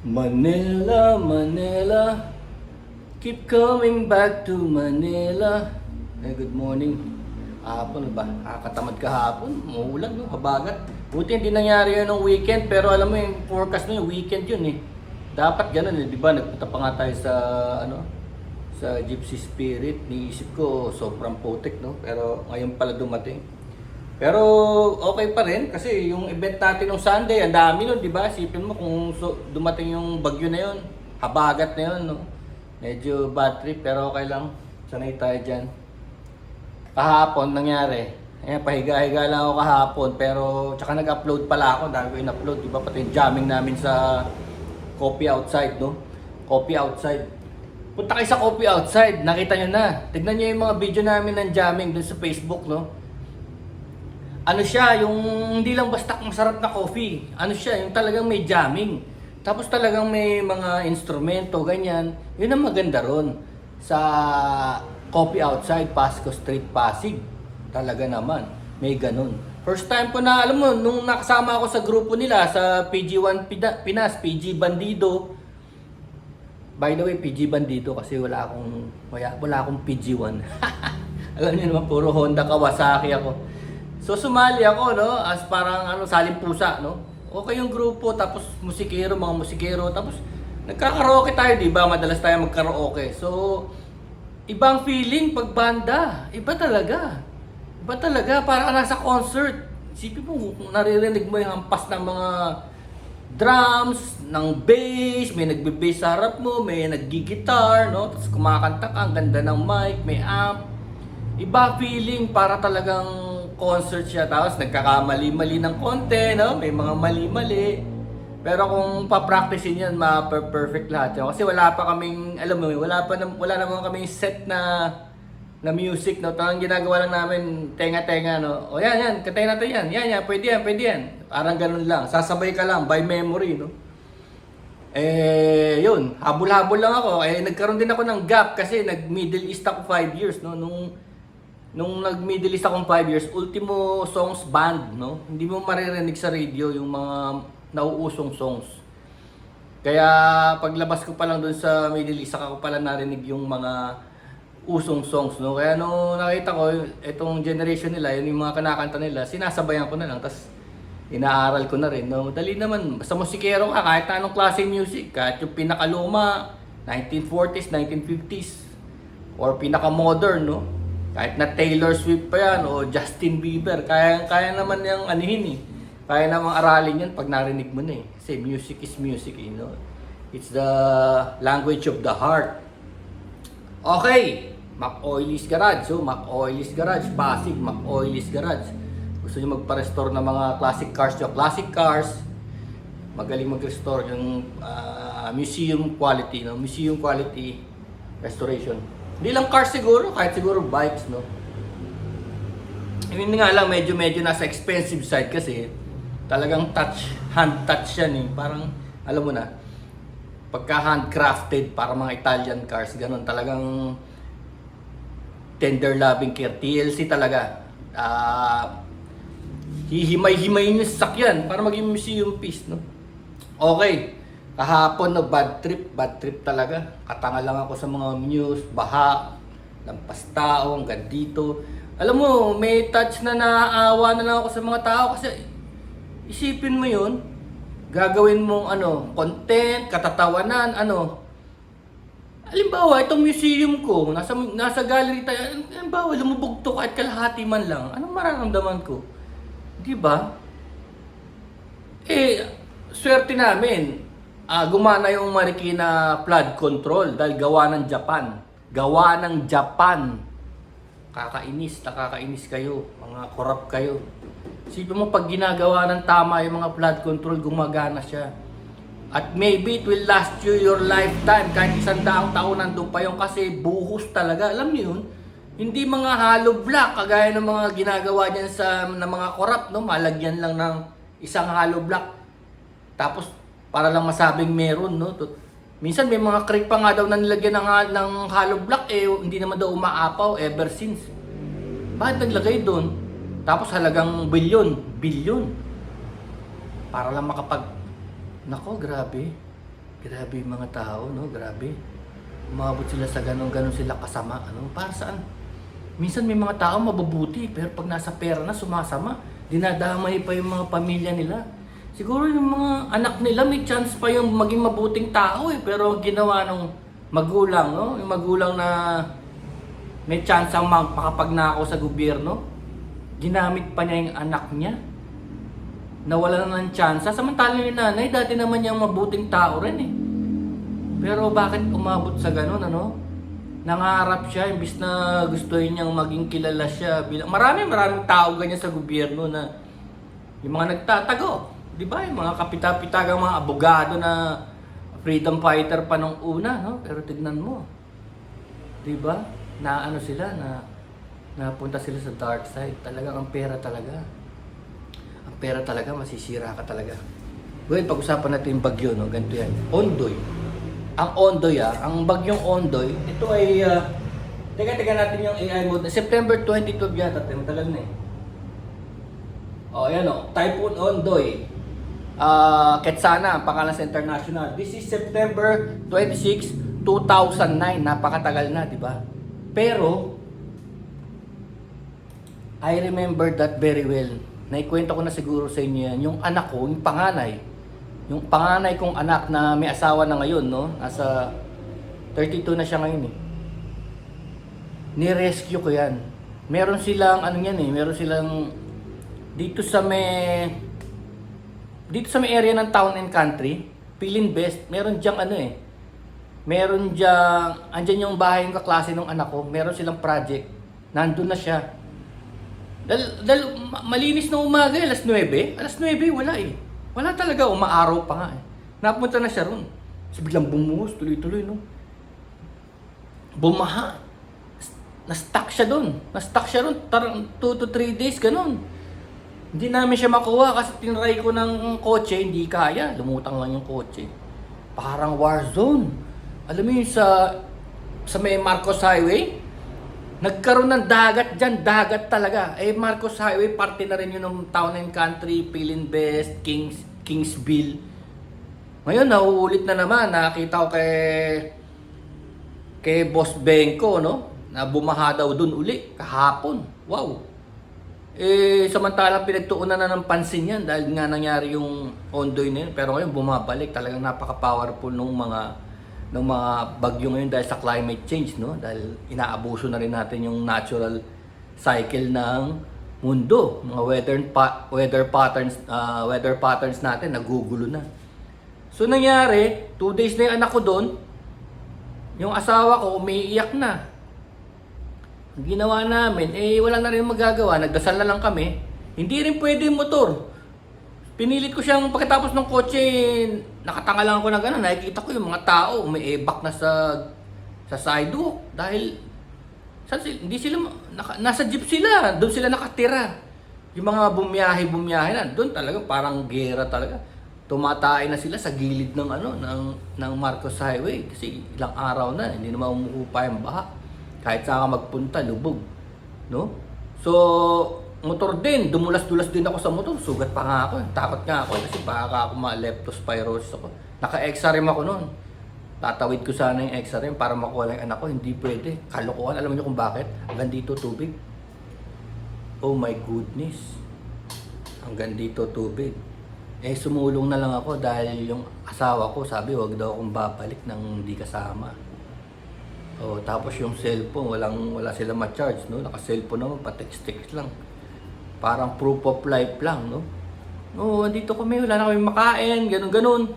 Manila, Manila, keep coming back to Manila. Good morning. Hapon ba? Nakakatamad kahapon. Maulan, no? Habagat. Buti hindi nangyari yun ng weekend, pero alam mo yung forecast mo yung weekend yun eh. Dapat ganun eh, di ba? Nagpunta pa nga tayo sa, sa Gypsy Spirit. Niisip ko, sobrang putik, no? Pero ngayon pala dumating. Pero okay pa rin kasi yung event natin ng Sunday, ang dami nun, di ba? Isipin mo kung dumating yung bagyo na yun, habagat na yun, no? Medyo bad trip pero okay lang. Sanay tayo dyan. Kahapon nangyari, pahiga-higa lang ako kahapon pero tsaka nag-upload pala ako, dami ko in-upload, di ba? Pati yung jamming namin sa Coffee Outside, no? Coffee Outside. Punta kayo sa Coffee Outside, nakita nyo na. Tignan nyo yung mga video namin ng jamming dun sa Facebook, no? Ano siya, yung hindi lang basta masarap na coffee. Ano siya, yung talagang may jamming. Tapos talagang may mga instrumento, ganyan. Yun ang maganda ron sa Coffee Outside, Pasco Street, Pasig. Talaga naman, may ganun. First time ko na, alam mo, nung nakasama ako sa grupo nila, sa PG1 Pinas, PG Bandido. By the way, PG Bandido kasi wala akong PG1. Alam niyo naman, puro Honda Kawasaki ako. So sumali ako, no, as parang saling pusa, no. Okay yung grupo, tapos mga musikero, tapos nagkakaraoke tayo, di ba? Madalas tayo magkaraoke. So ibang feeling pag banda, iba talaga. Iba talaga, para nasa concert. Isipin mo, kung naririnig mo yung hampas ng mga drums, ng bass, may nagbe-bass sa harap mo, may naggi-guitar, no? Tapos kumakanta ka, ang ganda ng mic, may amp. Iba feeling, para talagang concert siya, tapos nagkakamali-mali ng konti, no? May mga mali-mali. Pero kung pa-practicein yan, ma-perfect lahat yan. Kasi wala pa kaming, alam mo, wala naman kaming set na music, no? Parang ginagawa lang namin tenga-tenga, no? O yan, kantayin natin yan. Yan, pwede yan. Parang ganun lang. Sasabay ka lang, by memory, no? Yun, habol-habol lang ako. Nagkaroon din ako ng gap kasi nag-Middle East ako 5 years, no? Nung nag-Middle East akong 5 years, Ultimo Songs Band, no? Hindi mo maririnig sa radio yung mga nauusong songs. Kaya paglabas ko pa lang doon sa Middle East, saka ko pala narinig yung mga usong songs, no? Kaya nung nakita ko, itong generation nila, yun yung mga kinakanta nila, sinasabayan ko na lang, tas inaaral ko na rin, no? Dali naman, basta musikero ka, kahit anong klase music, kahit yung pinakaluma, 1940s, 1950s, or pinaka-modern, no? Kahit na Taylor Swift pa yan o Justin Bieber, kaya naman yung anihin eh. Kaya namang aralin yan pag narinig mo na eh. Kasi music is music, you know. It's the language of the heart. Okay, Mac Oilys Garage. So, Mac Oilys Garage, Pasig, Mac Oilys Garage. Gusto nyo magpa-restore ng mga classic cars, magaling mag-restore yung museum quality, no? Museum quality restoration. Hindi lang cars siguro, kahit siguro bikes, no? Hindi nga lang, medyo nasa expensive side kasi talagang hand touch yan eh. Parang, alam mo na, pagka handcrafted, para mga Italian cars, ganun, talagang tender loving care, TLC talaga. Hihimay-himayin yung sasakyan para maging museum piece, no? Okay. Kahapon, no, bad trip talaga. Katanga lang ako sa mga news, baha, lampas tao, hanggang dito. Alam mo, may touch na naaawa na lang ako sa mga tao kasi isipin mo yun, gagawin mong content, katatawanan, Halimbawa, itong museum ko, nasa gallery tayo, halimbawa, lumubog to kahit kalahati man lang, anong mararamdaman ko? Di ba? Swerte namin. Gumana yung Marikina flood control dahil gawa ng Japan. Nakakainis kayo. Mga korap kayo. Isipin mo pag ginagawa ng tama yung mga flood control, gumagana siya. At maybe it will last you your lifetime. Kahit 100 taon nandun pa yun kasi buhos talaga. Alam niyo yun? Hindi mga hollow block kagaya ng mga ginagawa dyan ng mga korap, no? Malagyan lang ng isang hollow block. Tapos para lang masabing meron, no? Minsan may mga creek pa nga daw na nilagyan ng hollow block, hindi naman daw umaapaw ever since. Bakit naglagay doon? Tapos halagang bilyon. Para lang Nako, grabe. Grabe yung mga tao, no? Grabe. Umabot sila sa ganon sila kasama, ano? Para saan? Minsan may mga tao mabubuti, pero pag nasa pera na, sumasama. Dinadamay pa yung mga pamilya nila. Siguro yung mga anak nila may chance pa yung maging mabuting tao eh. Pero ginawa ng magulang, no? Yung magulang na may chance ang magpakapagnakaw sa gobyerno. Ginamit pa niya yung anak niya. Nawala na ng chance. Samantalang yung nanay, dati naman niyang mabuting tao rin eh. Pero bakit umabot sa ganun, ano? Nangarap siya, imbis na gustuhin niyang maging kilala siya bilang... Maraming tao ganyan sa gobyerno na yung mga nagtatago. Di ba? Yung mga kapita-pitagang mga abogado na freedom fighter pa nung una, no? Pero tignan mo. Di ba? Na ano sila, na napunta sila sa dark side. Talagang ang pera talaga. Ang pera talaga, masisira ka talaga. Well, pag-usapan natin yung bagyo, no? Ganito yan. Ondoy. Ang Ondoy, ang bagyong Ondoy, ito ay, teka natin yung AI mode. September 22 yata, matagal na eh. O, ayan o, Typhoon Ondoy. Ketsana, ang pangalan sa international. This is September 26, 2009. Napakatagal na, di ba? Pero, I remember that very well. Naikwento ko na siguro sa inyo yan. Yung anak ko, yung panganay, kong anak na may asawa na ngayon, no? Nasa 32 na siya ngayon eh. Ni-rescue ko yan. Meron silang, ano yan eh, meron silang, dito sa may area ng Town and Country, Pilin Best, meron diyang ano eh, meron diyang, andyan yung bahay ng kaklase ng anak ko, meron silang project, nandun na siya. Dahil malinis na umaga, alas 9, wala eh. Wala talaga, umaaraw pa nga eh. Napunta na siya ron. Kasi biglang bumuhos, tuloy-tuloy, no? Bumaha. Na-stuck siya ron. 2 to 3 days, ganun. Hindi namin siya makuha kasi tinry ko ng kotse, hindi kaya. Lumutang lang yung kotse. Parang war zone. Alam mo yun sa may Marcos Highway? Nagkaroon ng dagat dyan, dagat talaga. Eh, Marcos Highway, parte na rin yun ng Town and Country, Pilin Best, Kingsville. Ngayon, nauulit na naman. Nakita ko kay Boss Benko, no? Na bumaha daw dun uli, kahapon. Wow! Eh, samantalang pinagtuunan na ng pansin yan dahil nga nangyari yung Ondoy na yun. Pero ngayon, bumabalik. Talagang napaka-powerful ng mga bagyo ngayon dahil sa climate change, no? Dahil inaabuso na rin natin yung natural cycle ng mundo. Mga weather patterns natin nagugulo na. So nangyari, 2 days na yung anak ko doon. Yung asawa ko umiiyak na. Ang ginawa namin, wala na rin magagawa. Nagdasal na lang kami. Hindi rin pwede yung motor. Pinilit ko siyang pagkatapos ng kotse, nakatanga lang ako na gano'n. Nakikita ko yung mga tao, may ebak na sa sidewalk. Dahil, hindi sila, nasa jeep sila, doon sila nakatira. Yung mga bumiyahe na, doon talaga parang gera talaga. Tumatay na sila sa gilid ng Marcos Highway. Kasi ilang araw na, hindi naman umuupa yung baha. Kahit saan ka magpunta, lubog. No? So, motor din, dumulas-dulas din ako sa motor. Sugat pa nga ako. Takot nga ako kasi baka ako ma-leptospirosis ako. Naka-exarim ako noon. Tatawid ko sana yung exarim para makuha lang yung anak ko. Hindi pwede. Kalokohan. Alam niyo kung bakit? Hanggang dito tubig. Oh my goodness. Hanggang dito tubig. Sumulong na lang ako dahil yung asawa ko sabi wag daw akong babalik nang hindi kasama. Tapos yung cellphone, wala sila ma-charge, no? Naka-cellphone naman, pa-text-text lang. Parang proof of life lang, no? Andito kami, wala na kami makain, ganun.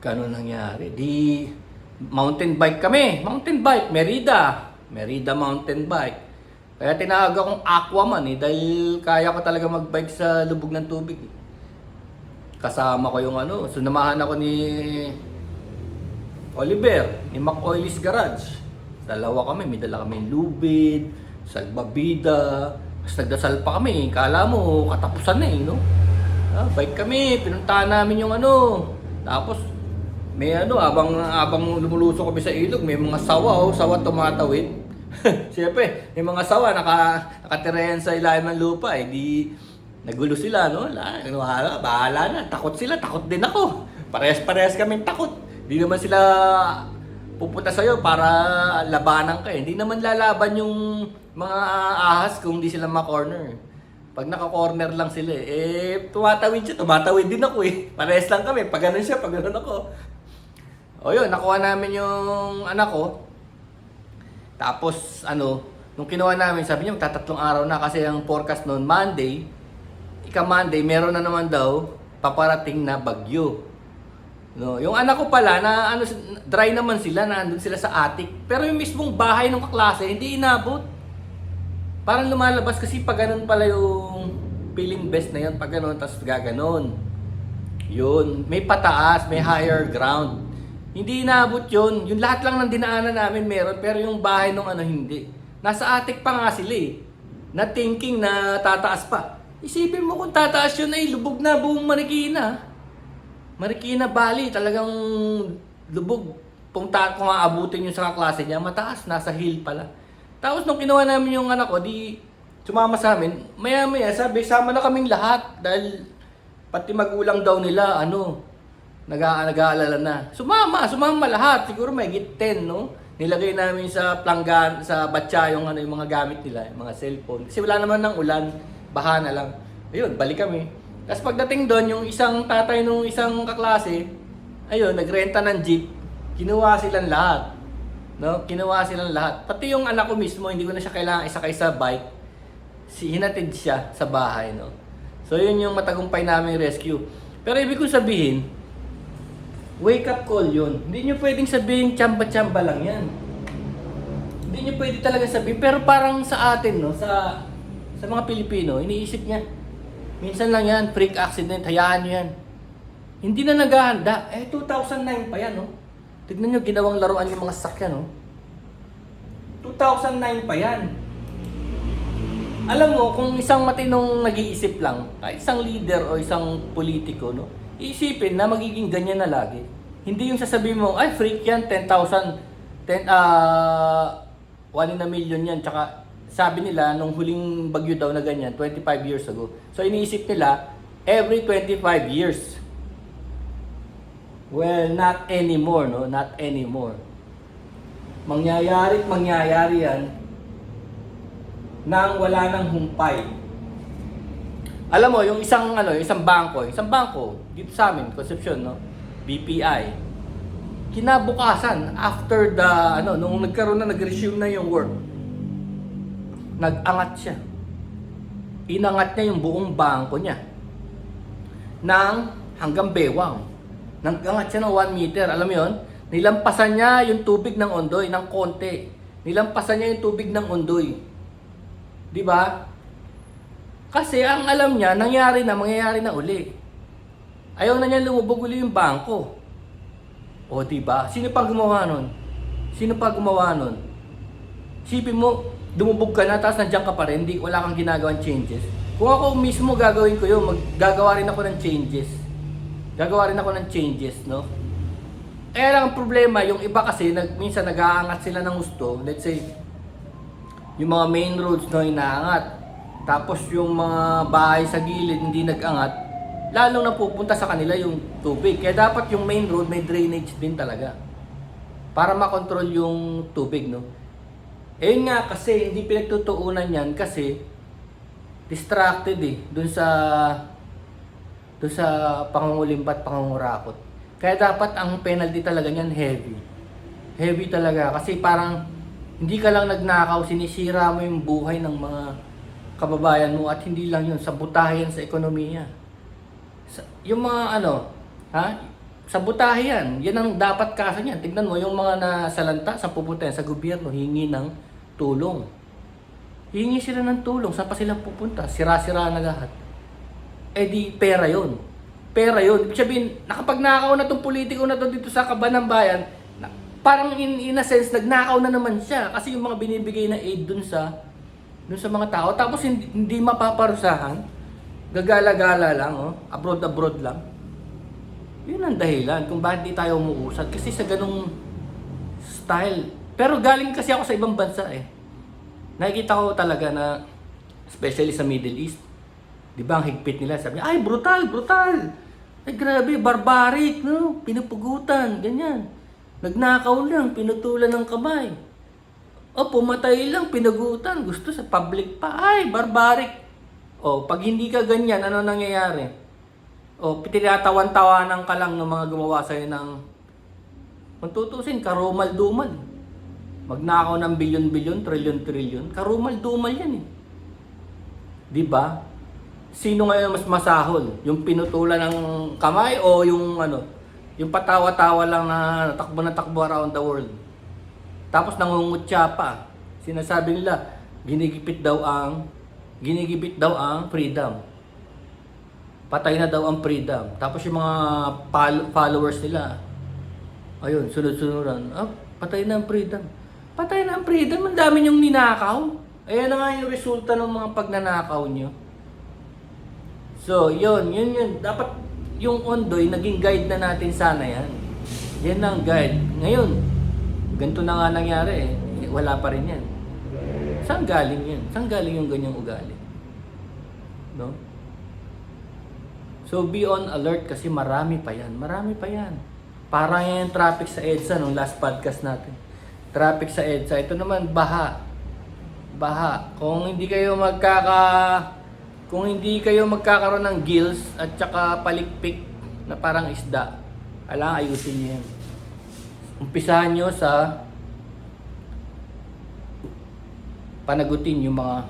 Ganun nangyari. Di, mountain bike kami. Merida mountain bike. Kaya tinawag akong Aquaman dahil kaya ko talaga mag-bike sa lubog ng tubig. Kasama ko yung sunamahan ako ni Oliver, ni Mac Oilis Garage. Dalawa kami, may dala kami lubid, salbabida, tapos nagdasal pa kami. Kala mo, katapusan na no? Bike kami, pinuntahan namin yung Tapos, may habang lumulusok kami sa ilog, may mga sawa tumatawid. Siyempre, may mga sawa, nakatirayan sa ilalim ng lupa, di nagulo sila, no? Bahala na, takot sila, takot din ako. Parehas-parehas kaming takot. Hindi naman sila pupunta sa'yo para labanan ka eh. Hindi naman lalaban yung mga ahas kung hindi sila ma-corner. Pag naka-corner lang sila tumatawid siya, tumatawid din ako eh. Parehas lang kami, pag ganun siya, pag ganun ako. O yun, nakuha namin yung anak ko. Tapos nung kinuha namin, sabi niya magtatatlong araw na kasi ang forecast noon Monday, Monday, meron na naman daw paparating na bagyo. No, yung anak ko pala na dry naman sila, na andun sila sa attic. Pero yung mismong bahay ng kaklase, hindi inabot. Parang lumalabas kasi pag ganun pala yung feeling best na yun, pag ganun, tapos gaganon. Yun, may pataas, may higher ground. Hindi inabot yun. Yung lahat lang ng dinaanan namin meron, pero yung bahay nung hindi. Nasa attic pa nga sila eh. Na thinking na tataas pa. Isipin mo kung tataas yun ay lubog na buong Marikina. Marikina Valley, talagang lubog. Kung aabutin yung sa kaklase niya, mataas, nasa hill pala. Tapos nung kinuha namin yung anak ko, di sumama sa amin. Maya-maya sabi, sama na kaming lahat. Dahil pati magulang daw nila, nag-aalala na. Sumama lahat. Siguro may 10, no? Nilagay namin sa planggan, sa batya yung yung mga gamit nila, yung mga cellphone. Kasi wala naman ng ulan, baha na lang. Ayun, balik kami. Tapos pagdating doon, yung isang tatay nung isang kaklase, ayun, nagrenta ng jeep. Kinuha silang lahat. No? Kinuha silang lahat. Pati yung anak ko mismo, hindi ko na siya kailangan isakay sa bike. Hinatid siya sa bahay, no? So yun yung matagumpay namin rescue. Pero ibig kong sabihin, wake up call yun. Hindi nyo pwedeng sabihin tsamba-tsamba lang yan. Hindi nyo pwede talaga sabihin. Pero parang sa atin, no? Sa mga Pilipino, iniisip niya, minsan lang yan, freak accident, hayaan nyo yan. Hindi na naghahanda. 2009 pa yan, no? Tignan nyo, ginawang laruan yung mga sakyan, no? 2009 pa yan. Alam mo, kung isang matinong nag-iisip lang, isang leader o isang politiko, no? Iisipin na magiging ganyan na lagi. Hindi yung sasabihin mo, ay freak yan, 10,000, 1 in a million yan. Tsaka sabi nila, nung huling bagyo daw na ganyan, 25 years ago. So iniisip nila, every 25 years. Well, not anymore, no? Not anymore. Mangyayari yan nang wala nang humpay. Alam mo, yung isang bangko dito sa amin, Concepcion, no? BPI. Kinabukasan after nung nag-resume na yung work, nag-angat siya. Inangat niya yung buong bangko niya hanggang bewang. Nag-angat siya ng 1 meter, alam mo yun? Nilampasan niya yung tubig ng Ondoy ng konti. Nilampasan niya yung tubig ng Ondoy. 'Di ba? Kasi ang alam niya, mangyayari na uli. Ayaw na niya lumubog uli yung bangko. O, diba? Sino pa gumawa nun? Sipin mo, dumubog ka na, tapos nandiyan ka pa rin, wala kang ginagawang changes. Kung ako mismo gagawin ko yun, gagawa rin ako ng changes. No? Kaya lang ang problema, yung iba kasi, minsan nag-aangat sila ng gusto. Let's say, yung mga main roads na inaangat. Tapos yung mga bahay sa gilid hindi nag-angat, lalong napupunta sa kanila yung tubig. Kaya dapat yung main road may drainage din talaga. Para makontrol yung tubig, no? Yun nga kasi, hindi pinagtutuunan yan kasi distracted dun sa pangungulimbat, pangungurakot. Kaya dapat ang penalty talaga niyan heavy. Heavy talaga kasi parang hindi ka lang nagnakaw, sinisira mo yung buhay ng mga kababayan mo at hindi lang yun, sabotahe yan sa ekonomiya. Yung mga sabotahe yan. Yan ang dapat kaso niyan. Tignan mo yung mga nasalanta sa pupunta sa gobyerno, hingi ng tulong. Hingi sila ng tulong, saan pa sila pupunta? Sira-sira na lahat. Di pera yun. Ibig sabihin, nakapagnakaw na itong politiko na to dito sa Kaban ng Bayan, parang in a sense, nagnakaw na naman siya kasi yung mga binibigay na aid dun sa mga tao, tapos hindi mapaparusahan, gagala-gala lang, abroad lang. Yun ang dahilan kung bakit di tayo umuusad, kasi sa ganung style. Pero galing kasi ako sa ibang bansa Nakikita ko talaga na, especially sa Middle East, di ba ang higpit nila, sabi, ay brutal! Eh grabe, barbaric, no? Pinupugutan, ganyan. Nagnakaw lang, pinutulan ng kamay. O pumatay lang, pinugutan. Gusto sa public pa. Ay, barbaric. O, pag hindi ka ganyan, ano nangyayari? O, tinatawan-tawanan ka lang ng mga gumawa sa'yo ng matutusin, karumal-dumal. Magnakaw ng bilyon-bilyon, trilyon-trilyon. Karumal-dumal yan eh. Di ba? Sino ngayon mas masahol? Yung pinutulan ng kamay o yung yung patawa-tawa lang na takbo around the world? Tapos nangungutya pa. Sinasabi nila, ginigipit daw ang freedom. Patay na daw ang freedom. Tapos yung mga followers nila, ayun, sunod-sunuran. Patay na ang freedom. Patay na ang freedom. Ang dami niyong ninakaw. Ayan na nga yung resulta ng mga pagnanakaw niyo. So, yun. Dapat yung Ondoy, naging guide na natin sana yan. Yan ang guide. Ngayon, ganito na nga nangyari eh. Wala pa rin yan. Saan galing yan? Saan galing yung ganyang ugali? No? So, be on alert kasi marami pa yan. Marami pa yan. Parang yung traffic sa EDSA nung last podcast natin. Traffic sa EDSA. Ito naman, baha. Baha. Kung hindi kayo magkakaroon ng gills at saka palikpik na parang isda, kailangan ayusin niyo yan. Umpisahan nyo sa panagutin yung mga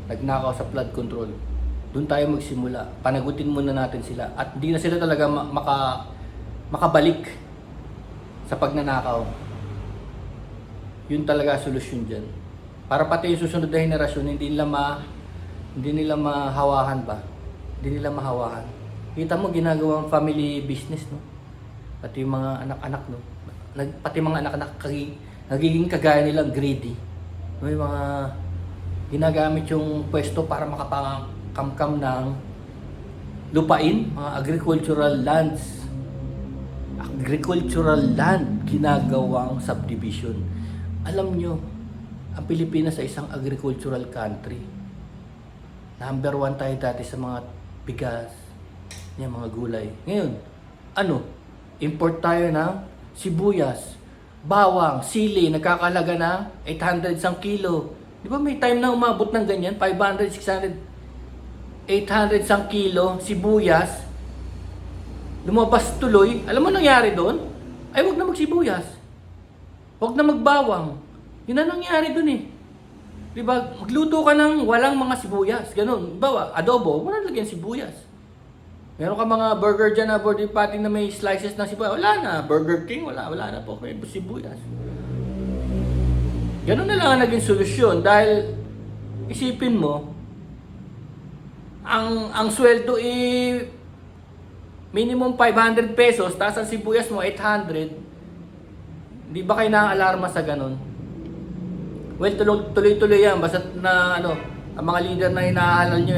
nagnakaw sa flood control. Doon tayo magsimula. Panagutin muna natin sila. At di na sila talaga makabalik sa pagnanakaw. Yun talaga solusyon dyan. Para pati yung susunod na henerasyon, hindi nila mahawahan ba? Hindi nila mahawahan. Kita mo, ginagawang family business, no? Pati yung mga anak-anak, no? Pati mga anak-anak, nagiging kagaya nilang greedy. No? Yung mga ginagamit yung pwesto para makapakamkam ng lupain, mga agricultural lands. Agricultural land, ginagawang subdivision. Alam nyo, ang Pilipinas ay isang agricultural country. Number 1 tayo dati sa mga bigas, yung mga gulay. Ngayon, import tayo ng sibuyas, bawang, sili, nagkakalaga ng 800 isang kilo. Di ba may time na umabot ng ganyan? 500, 600, 800 isang kilo, sibuyas. Lumabas tuloy. Alam mo nangyari doon? Ay, wag na magsibuyas. Wag na magbawang. Yun na nangyari doon eh. Diba? Magluto ka ng walang mga sibuyas. Ganun. Bawa, adobo, wala lagyan sibuyas. Meron ka mga burger dyan na birthday party na may slices ng sibuyas. Wala na. Burger King, wala na po. May sibuyas. Ganun na lang ang naging solusyon. Dahil, isipin mo, ang sweldo minimum 500 pesos, tapos ang sibuyas mo 800. Di ba kayo na-alarma sa ganun? Well, tuloy-tuloy yan. Basta na ang mga leader na hinahalal nyo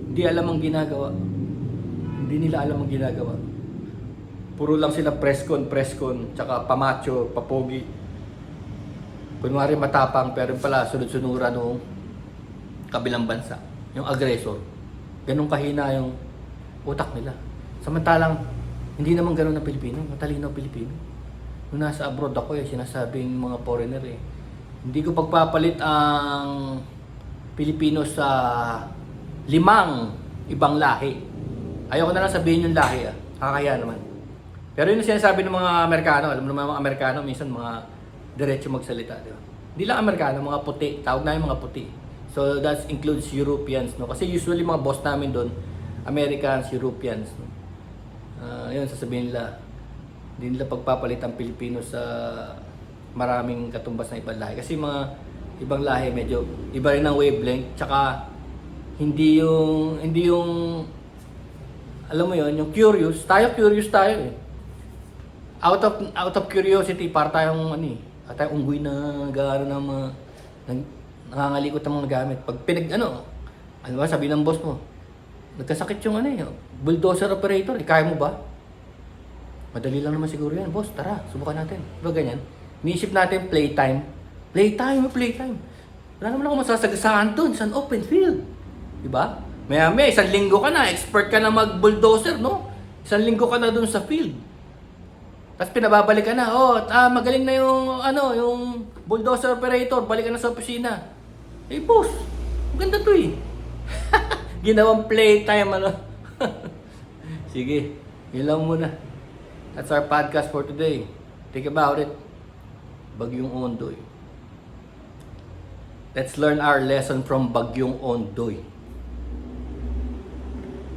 hindi alam ang ginagawa. Hindi nila alam ang ginagawa. Puro lang sila press-con, tsaka pamacho, papogi. Kunwari matapang, pero pala sunod-sunuran ng kabilang bansa. Yung aggressor. Ganun kahina yung utak nila. Samantalang, hindi naman ganun ang Pilipino. Matalino ang Pilipino. Nung nasa abroad ako sinasabing mga foreigner hindi ko pagpapalit ang Pilipino sa 5 ibang lahi. Ayoko na lang sabihin yung lahi Kakaya naman. Pero yun yung sinasabi ng mga Amerikano. Alam mo naman mga Amerikano, minsan mga diretso magsalita. Di ba? Hindi lang Amerikano, mga puti. Tawag na yung mga puti. So that includes Europeans. No? Kasi usually mga boss namin doon, Americans, Europeans. No? Yun sasabihin nila. Hindi nila pagpapalit ang Pilipino sa maraming katumbas na ibang lahi. Kasi mga ibang lahi medyo iba rin ang wavelength. Tsaka hindi yung alam mo yon, yung curious. Curious tayo Out of curiosity, para tayong tayong unggoy na gaano ng mga nangangalikot ng mga gamit. Pag sabi ng boss mo, nagkasakit yung bulldozer operator, kaya mo ba? Madali lang naman siguro yan. Boss, tara, subukan natin. Diba ganyan? Niisip natin playtime. Playtime. Wala naman ako masasagasaan doon sa open field. Diba? Maya-maya, 1 linggo ka na, expert ka na mag-bulldozer, no? 1 linggo ka na dun sa field. Tapos pinababalik ka na, magaling na yung, yung bulldozer operator, balik ka na sa opisina. Eh, boss, maganda to eh. Ginawang playtime, Sige, yun lang muna. That's our podcast for today. Think about it. Bagyong Ondoy. Let's learn our lesson from Bagyong Ondoy.